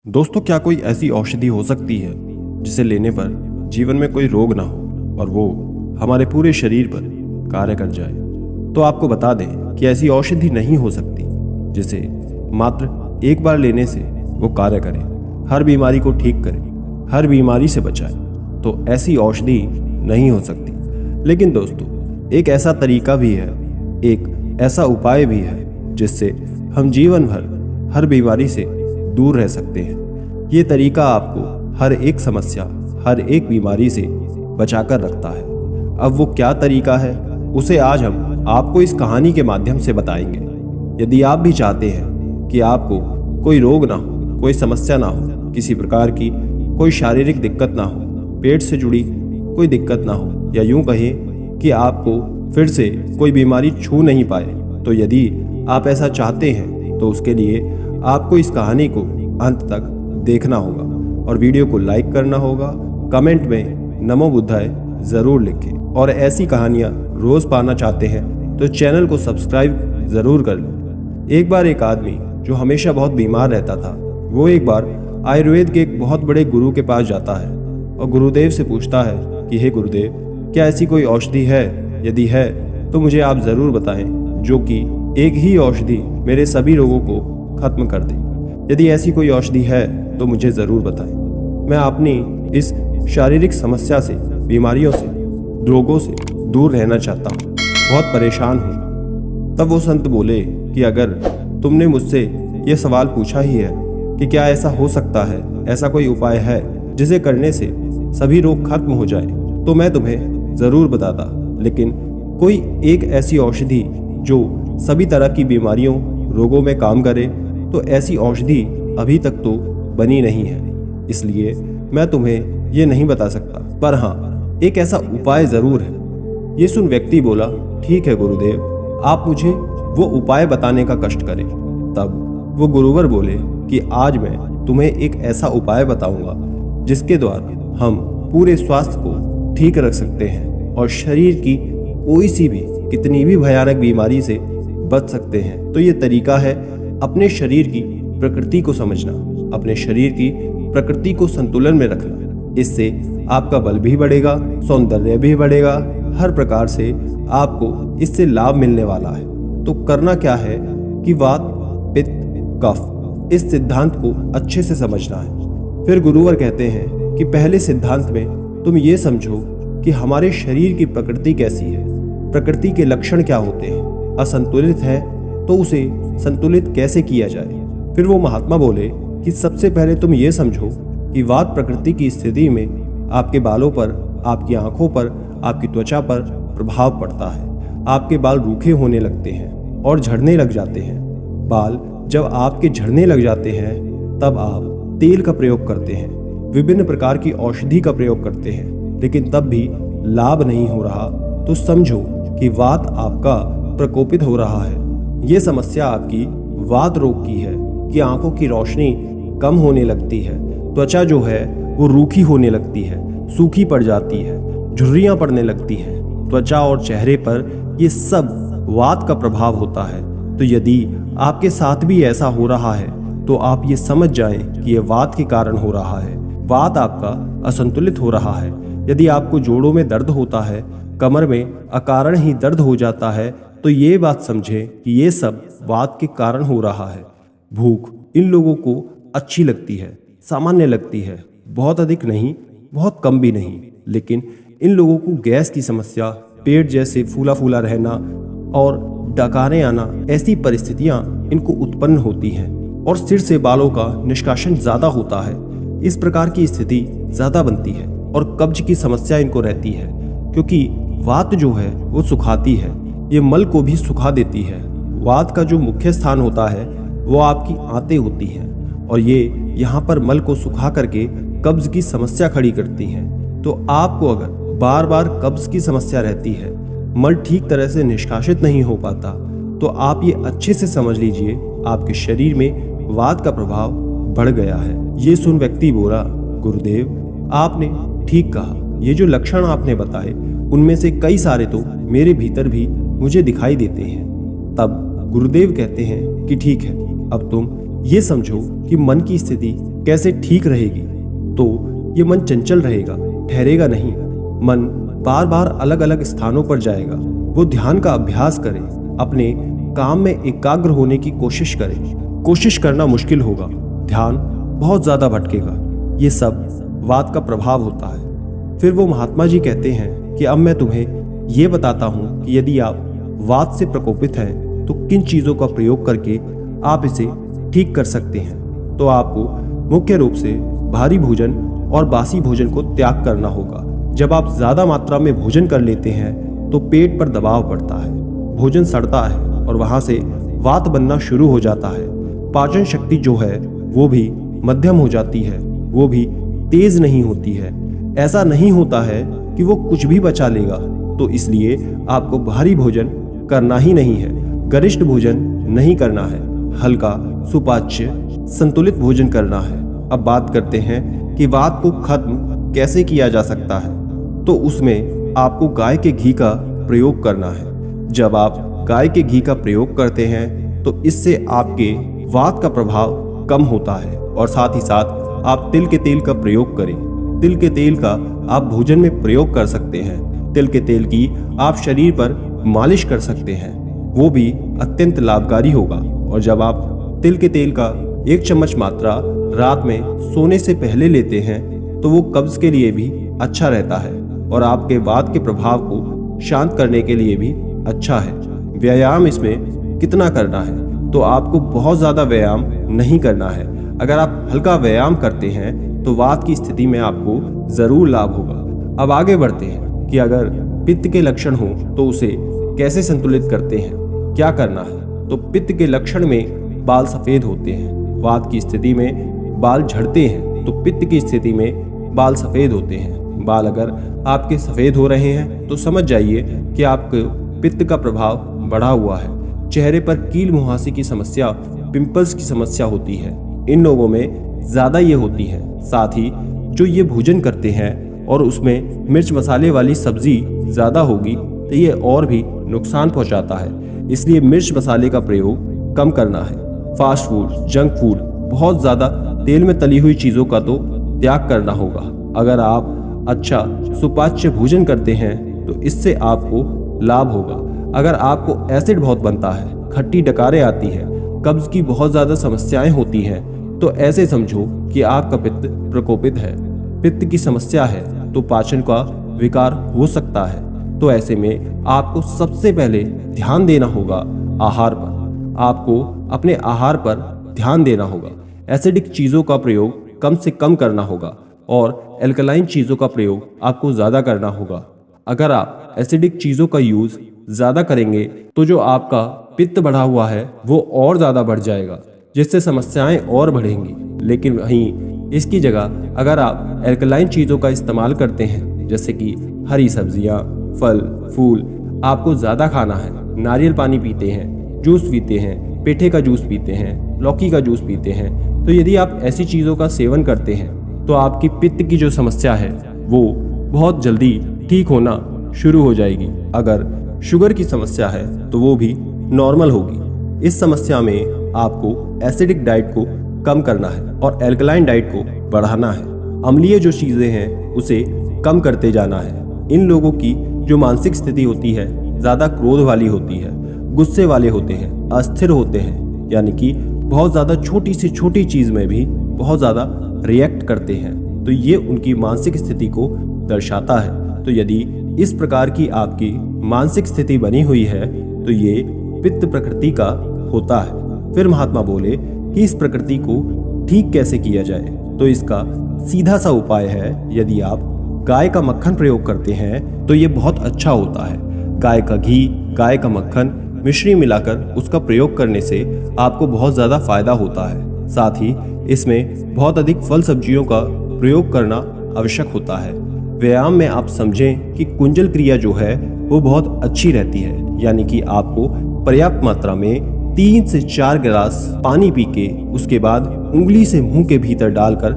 दोस्तों, क्या कोई ऐसी औषधि हो सकती है जिसे लेने पर जीवन में कोई रोग ना हो और वो हमारे पूरे शरीर पर कार्य कर जाए? तो आपको बता दें कि ऐसी औषधि नहीं हो सकती जिसे मात्र एक बार लेने से वो कार्य करे, हर बीमारी को ठीक करे, हर बीमारी से बचाए। तो ऐसी औषधि नहीं हो सकती। लेकिन दोस्तों, एक ऐसा तरीका भी है, एक ऐसा उपाय भी है जिससे हम जीवन भर हर बीमारी से दूर रह सकते हैं। ये तरीका आपको हर एक समस्या, हर एक बीमारी से बचाकर रखता है। अब वो क्या तरीका है, उसे आज हम आपको इस कहानी के माध्यम से बताएंगे। यदि आप भी चाहते हैं कि आपको कोई रोग ना हो, कोई समस्या ना हो, किसी प्रकार की कोई शारीरिक दिक्कत ना हो, पेट से जुड़ी कोई दिक्कत ना हो, या यूं कहें कि आपको फिर से कोई बीमारी छू नहीं पाए, तो यदि आप ऐसा चाहते हैं तो उसके लिए आपको इस कहानी को अंत तक देखना होगा और वीडियो को लाइक करना होगा। कमेंट में नमो बुद्धाय जरूर लिखें और ऐसी कहानियां रोज पाना चाहते हैं तो चैनल को सब्सक्राइब जरूर कर लें। एक बार एक आदमी जो हमेशा बहुत बीमार रहता था, वो एक बार आयुर्वेद के एक बहुत बड़े गुरु के पास जाता है और गुरुदेव से पूछता है कि हे गुरुदेव, क्या ऐसी कोई औषधि है? यदि है तो मुझे आप जरूर बताएं, जो कि एक ही औषधि मेरे सभी रोगों को खत्म कर दे। यदि ऐसी कोई औषधि है तो मुझे जरूर बताएं। मैं अपनी इस शारीरिक समस्या से, बीमारियों से, रोगों से दूर रहना चाहता हूँ, बहुत परेशान हूँ। तब वो संत बोले कि अगर तुमने मुझसे ये सवाल पूछा ही है कि क्या ऐसा हो सकता है, ऐसा कोई उपाय है जिसे करने से सभी रोग खत्म हो जाए, तो मैं तुम्हें जरूर बताता। लेकिन कोई एक ऐसी औषधि जो सभी तरह की बीमारियों, रोगों में काम करे, तो ऐसी औषधि अभी तक तो बनी नहीं है, इसलिए मैं तुम्हें ये नहीं बता सकता। पर हाँ, एक ऐसा उपाय जरूर है। ये सुन व्यक्ति बोला, ठीक है गुरुदेव, आप मुझे वो उपाय बताने का कष्ट करें। तब वो गुरुवर बोले कि आज मैं तुम्हें एक ऐसा उपाय बताऊंगा जिसके द्वारा हम पूरे स्वास्थ्य को ठीक रख सकते हैं और शरीर की कोई सी भी, कितनी भी भयानक बीमारी से बच सकते हैं। तो ये तरीका है अपने शरीर की प्रकृति को समझना, अपने शरीर की प्रकृति को संतुलन में रखना। इससे आपका बल भी बढ़ेगा, सौंदर्य भी बढ़ेगा, हर प्रकार से आपको इससे लाभ मिलने वाला है। तो करना क्या है कि वात, पित्त, कफ, इस सिद्धांत को अच्छे से समझना है। फिर गुरुवर कहते हैं कि पहले सिद्धांत में तुम ये समझो कि हमारे शरीर की प्रकृति कैसी है, प्रकृति के लक्षण क्या होते हैं, असंतुलित है तो उसे संतुलित कैसे किया जाए। फिर वो महात्मा बोले कि सबसे पहले तुम ये समझो कि वात प्रकृति की स्थिति में आपके बालों पर, आपकी आंखों पर, आपकी त्वचा पर प्रभाव पड़ता है। आपके बाल रूखे होने लगते हैं और झड़ने लग जाते हैं। बाल जब आपके झड़ने लग जाते हैं तब आप तेल का प्रयोग करते हैं, विभिन्न प्रकार की औषधि का प्रयोग करते हैं, लेकिन तब भी लाभ नहीं हो रहा, तो समझो कि वात आपका प्रकोपित हो रहा है। ये समस्या आपकी वात रोग की है कि आंखों की रोशनी कम होने लगती है, त्वचा जो है वो रूखी होने लगती है, सूखी पड़ जाती है, झुर्रियां पड़ने लगती हैं। त्वचा और चेहरे पर ये सब वात का प्रभाव होता है। तो यदि आपके साथ भी ऐसा हो रहा है तो आप ये समझ जाएं कि ये वात के कारण हो रहा है। वात आपका असंतुलित हो रहा है। यदि आपको जोड़ों में दर्द होता है, कमर में अकारण ही दर्द हो जाता है, तो ये बात समझें कि ये सब वात के कारण हो रहा है। भूख इन लोगों को अच्छी लगती है, सामान्य लगती है, बहुत अधिक नहीं, बहुत कम भी नहीं, लेकिन इन लोगों को गैस की समस्या, पेट जैसे फूला फूला रहना और डकारें आना, ऐसी परिस्थितियां इनको उत्पन्न होती हैं और सिर से बालों का निष्कासन ज्यादा होता है। इस प्रकार की स्थिति ज्यादा बनती है और कब्ज की समस्या इनको रहती है, क्योंकि वात जो है वो सुखाती है, ये मल को भी सुखा देती है। वात का जो मुख्य स्थान होता है वो आपकी आंतें होती हैं और ये यहाँ पर मल को सुखा करके कब्ज की समस्या खड़ी करती हैं। तो आपको अगर बार बार कब्ज की समस्या रहती है, मल ठीक तरह से निष्कासित नहीं हो पाता, तो आप ये अच्छे से समझ लीजिए आपके शरीर में वात का प्रभाव बढ़ गया है। ये सुन व्यक्ति बोला, गुरुदेव आपने ठीक कहा, ये जो लक्षण आपने बताए उनमें से कई सारे तो मेरे भीतर भी मुझे दिखाई देते हैं। तब गुरुदेव कहते हैं कि ठीक है, अब तुम ये समझो कि मन की स्थिति कैसे ठीक रहेगी, तो ये मन चंचल रहेगा, ठहरेगा नहीं। मन बार बार अलग अलग स्थानों पर जाएगा। वो ध्यान का अभ्यास करे, अपने काम में एकाग्र होने की कोशिश करे। कोशिश करना मुश्किल होगा, ध्यान बहुत ज्यादा भटकेगा। ये सब वात का प्रभाव होता है। फिर वो महात्मा जी कहते हैं कि अब मैं तुम्हें ये बताता हूँ कि यदि आप वात से प्रकोपित हैं तो किन चीज़ों का प्रयोग करके आप इसे ठीक कर सकते हैं। तो आपको मुख्य रूप से भारी भोजन और बासी भोजन को त्याग करना होगा। जब आप ज़्यादा मात्रा में भोजन कर लेते हैं तो पेट पर दबाव पड़ता है, भोजन सड़ता है और वहाँ से वात बनना शुरू हो जाता है। पाचन शक्ति जो है वो भी मध्यम हो जाती है, वो भी तेज नहीं होती है। ऐसा नहीं होता है कि वो कुछ भी बचा लेगा। तो इसलिए आपको भारी भोजन करना ही नहीं है, गरिष्ठ भोजन नहीं करना है, हल्का सुपाच्य संतुलित भोजन करना है। अब बात करते हैं कि वात को खत्म कैसे किया जा सकता है। तो उसमें आपको गाय के घी का प्रयोग करना है। जब आप गाय के घी का प्रयोग करते हैं तो इससे आपके वात का प्रभाव कम होता है। और साथ ही साथ आप तिल के तेल का प्रयोग करें। तिल के तेल का आप भोजन में प्रयोग कर सकते हैं। तिल के तेल की आप शरीर पर मालिश कर सकते हैं, वो भी अत्यंत लाभकारी होगा। और जब आप तिल के तेल का 1 चम्मच मात्रा रात में सोने से पहले लेते हैं तो वो कब्ज के लिए भी अच्छा रहता है और आपके वात के प्रभाव को शांत करने के लिए भी अच्छा है। व्यायाम इसमें कितना करना है, तो आपको बहुत ज़्यादा व्यायाम नहीं करना है। अगर आप हल्का व्यायाम करते हैं तो वात की स्थिति में आपको ज़रूर लाभ होगा। अब आगे बढ़ते हैं कि अगर पित्त के लक्षण हो तो उसे कैसे संतुलित करते हैं, क्या करना है। तो पित्त के लक्षण में बाल सफ़ेद होते हैं, वात की स्थिति में बाल झड़ते हैं, तो पित्त की स्थिति में बाल सफ़ेद होते हैं। बाल अगर आपके सफ़ेद हो रहे हैं तो समझ जाइए कि आपके पित्त का प्रभाव बढ़ा हुआ है। चेहरे पर कील मुहासे की समस्या, पिंपल्स की समस्या होती है, इन लोगों में ज़्यादा ये होती है। साथ ही जो ये भोजन करते हैं और उसमें मिर्च मसाले वाली सब्जी ज़्यादा होगी तो ये और भी नुकसान पहुंचाता है। इसलिए मिर्च मसाले का प्रयोग कम करना है। फास्ट फूड, जंक फूड, बहुत ज़्यादा तेल में तली हुई चीज़ों का तो त्याग करना होगा। अगर आप अच्छा सुपाच्य भोजन करते हैं तो इससे आपको लाभ होगा। अगर आपको एसिड बहुत बनता है, खट्टी डकारें आती है, कब्ज की बहुत ज़्यादा समस्याएं होती हैं, तो ऐसे समझो कि आपका पित्त प्रकोपित है। पित्त की समस्या है तो पाचन का विकार हो सकता है। तो ऐसे में आपको सबसे पहले ध्यान देना होगा आहार पर। आपको अपने आहार पर ध्यान देना होगा। एसिडिक चीज़ों का प्रयोग कम से कम करना होगा और एल्कलाइन चीज़ों का प्रयोग आपको ज़्यादा करना होगा। अगर आप एसिडिक चीज़ों का यूज़ ज़्यादा करेंगे तो जो आपका पित्त बढ़ा हुआ है वो और ज़्यादा बढ़ जाएगा, जिससे समस्याएं और बढ़ेंगी। लेकिन वहीं इसकी जगह अगर आप एल्कलाइन चीज़ों का इस्तेमाल करते हैं, जैसे कि हरी सब्जियां, फल फूल आपको ज़्यादा खाना है, नारियल पानी पीते हैं, जूस पीते हैं, पेठे का जूस पीते हैं, लौकी का जूस पीते हैं, तो यदि आप ऐसी चीज़ों का सेवन करते हैं तो आपकी पित्त की जो समस्या है वो बहुत जल्दी ठीक होना शुरू हो जाएगी। अगर शुगर की समस्या है तो वो भी नॉर्मल होगी। इस समस्या में आपको एसिडिक डाइट को कम करना है और एल्कलाइन डाइट को बढ़ाना है। अम्लीय जो चीज़ें हैं उसे कम करते जाना है। इन लोगों की जो मानसिक स्थिति होती है ज़्यादा क्रोध वाली होती है, गुस्से वाले होते हैं, अस्थिर होते हैं, यानी कि बहुत ज़्यादा छोटी से छोटी चीज़ में भी बहुत ज़्यादा रिएक्ट करते हैं, तो ये उनकी मानसिक स्थिति को दर्शाता है। तो यदि इस प्रकार की आपकी मानसिक स्थिति बनी हुई है तो ये पित्त प्रकृति का होता है। फिर महात्मा बोले कि इस प्रकृति को ठीक कैसे किया जाए, तो इसका सीधा सा उपाय है, यदि आप गाय का मक्खन प्रयोग करते हैं तो ये बहुत अच्छा होता है। गाय का घी, गाय का मक्खन मिश्री मिलाकर उसका प्रयोग करने से आपको बहुत ज़्यादा फायदा होता है। साथ ही इसमें बहुत अधिक फल सब्जियों का प्रयोग करना आवश्यक होता है। व्यायाम में आप समझें कि कुंजल क्रिया जो है वो बहुत अच्छी रहती है, यानी कि आपको पर्याप्त मात्रा में 3 से 4 गिलास पानी पी के उसके बाद उंगली से मुंह के भीतर डालकर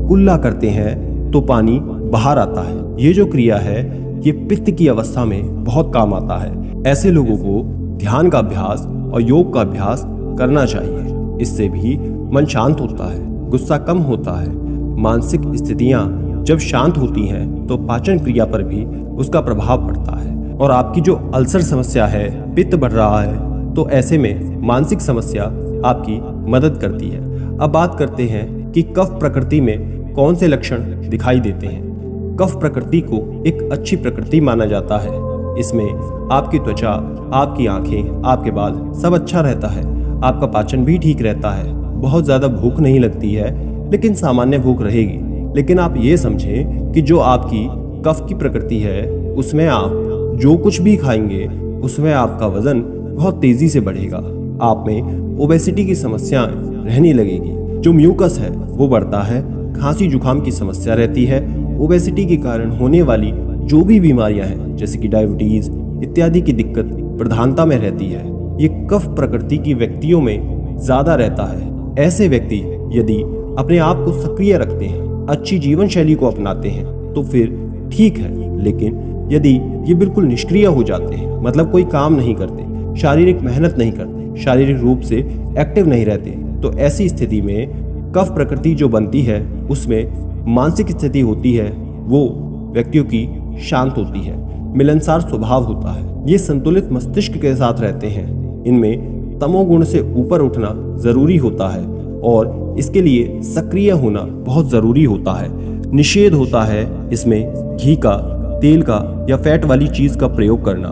कुल्ला करते हैं तो पानी बाहर आता है। ये जो क्रिया है ये पित्त की अवस्था में बहुत काम आता है। ऐसे लोगों को ध्यान का अभ्यास और योग का अभ्यास करना चाहिए, इससे भी मन शांत होता है। गुस्सा कम होता है। मानसिक स्थितियां जब शांत होती हैं तो पाचन क्रिया पर भी उसका प्रभाव पड़ता है। और आपकी जो अल्सर समस्या है, पित्त बढ़ रहा है, तो ऐसे में मानसिक समस्या आपकी मदद करती है। अब बात करते हैं कि कफ प्रकृति में कौन से लक्षण दिखाई देते हैं। कफ प्रकृति को एक अच्छी प्रकृति माना जाता है। इसमें आपकी त्वचा, आपकी आंखें, आपके बाल सब अच्छा रहता है। आपका पाचन भी ठीक रहता है। बहुत ज्यादा भूख नहीं लगती है, लेकिन सामान्य भूख रहेगी। लेकिन आप ये समझें कि जो आपकी कफ की प्रकृति है, उसमें आप जो कुछ भी खाएंगे उसमें आपका वजन बहुत तेजी से बढ़ेगा। आप में ओबेसिटी की समस्याएं रहने लगेगी। जो म्यूकस है वो बढ़ता है। खांसी जुकाम की समस्या रहती है। ओबेसिटी के कारण होने वाली जो भी बीमारियां हैं, जैसे कि डायबिटीज इत्यादि की दिक्कत प्रधानता में रहती है। ये कफ प्रकृति की व्यक्तियों में ज्यादा रहता है। ऐसे व्यक्ति यदि अपने आप को सक्रिय रखते हैं, अच्छी जीवन शैली को अपनाते हैं तो फिर ठीक है। लेकिन यदि ये बिल्कुल निष्क्रिय हो जाते हैं, मतलब कोई काम नहीं करते, शारीरिक मेहनत नहीं करते, शारीरिक रूप से एक्टिव नहीं रहते, तो ऐसी स्थिति में कफ प्रकृति जो बनती है उसमें मानसिक स्थिति होती है वो व्यक्तियों की शांत होती है। मिलनसार स्वभाव होता है। ये संतुलित मस्तिष्क के साथ रहते हैं। इनमें तमोगुण से ऊपर उठना जरूरी होता है और इसके लिए सक्रिय होना बहुत जरूरी होता है। निषेध होता है इसमें घी का, तेल का या फैट वाली चीज का प्रयोग करना।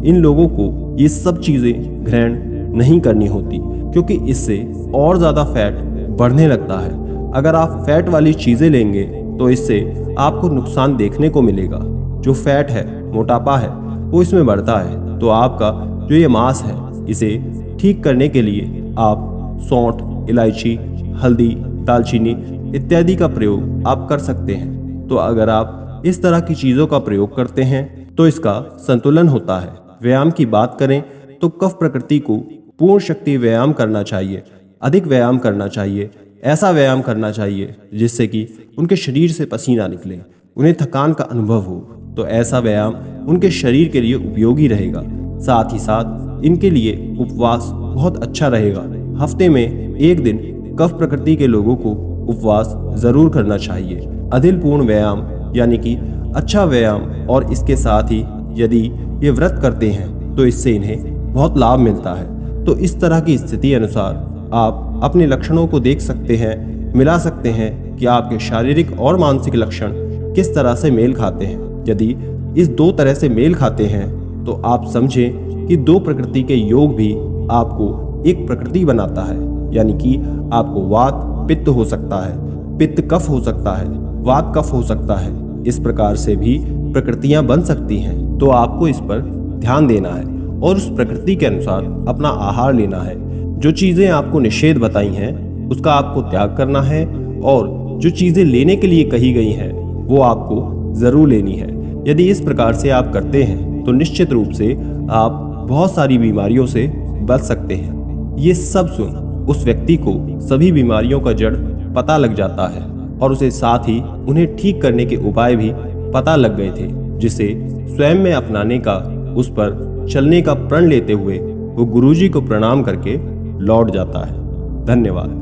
इन लोगों को ये सब चीजें ग्रहण नहीं करनी होती, क्योंकि इससे और ज्यादा फैट बढ़ने लगता है। अगर आप फैट वाली चीजें लेंगे तो इससे आपको नुकसान देखने को मिलेगा। जो फैट है, मोटापा है, वो इसमें बढ़ता है। तो आपका जो ये मांस है, इसे ठीक करने के लिए आप सौंठ, इलायची, हल्दी, दालचीनी इत्यादि का प्रयोग आप कर सकते हैं। तो अगर आप इस तरह की चीजों का प्रयोग करते हैं तो इसका संतुलन होता है। व्यायाम की बात करें तो कफ प्रकृति को पूर्ण शक्ति व्यायाम करना चाहिए, अधिक व्यायाम करना चाहिए। ऐसा व्यायाम करना चाहिए जिससे कि उनके शरीर से पसीना निकले, उन्हें थकान का अनुभव हो। तो ऐसा व्यायाम उनके शरीर के लिए उपयोगी रहेगा। साथ ही साथ इनके लिए उपवास बहुत अच्छा रहेगा। हफ्ते में एक दिन कफ प्रकृति के लोगों को उपवास जरूर करना चाहिए। अधिलपूर्ण व्यायाम यानी कि अच्छा व्यायाम, और इसके साथ ही यदि ये व्रत करते हैं तो इससे इन्हें बहुत लाभ मिलता है। तो इस तरह की स्थिति अनुसार आप अपने लक्षणों को देख सकते हैं, मिला सकते हैं कि आपके शारीरिक और मानसिक लक्षण किस तरह से मेल खाते हैं। यदि इस दो तरह से मेल खाते हैं तो आप समझें कि दो प्रकृति के योग भी आपको एक प्रकृति बनाता है। यानी कि आपको वात पित्त हो सकता है, पित्त कफ हो सकता है, वात कफ हो सकता है। इस प्रकार से भी प्रकृतियां बन सकती हैं। तो आपको इस पर ध्यान देना है और उस प्रकृति के अनुसार अपना आहार लेना है। जो चीजें आपको निषेध बताई हैं उसका आपको त्याग करना है, और जो चीजें लेने के लिए कही गई हैं वो आपको जरूर लेनी है। यदि इस प्रकार से आप करते हैं तो निश्चित रूप से आप बहुत सारी बीमारियों से बच सकते हैं। ये सब सुन उस व्यक्ति को सभी बीमारियों का जड़ पता लग जाता है और उसे साथ ही उन्हें ठीक करने के उपाय भी पता लग गए थे, जिसे स्वयं में अपनाने का, उस पर चलने का प्रण लेते हुए वो गुरुजी को प्रणाम करके लौट जाता है। धन्यवाद।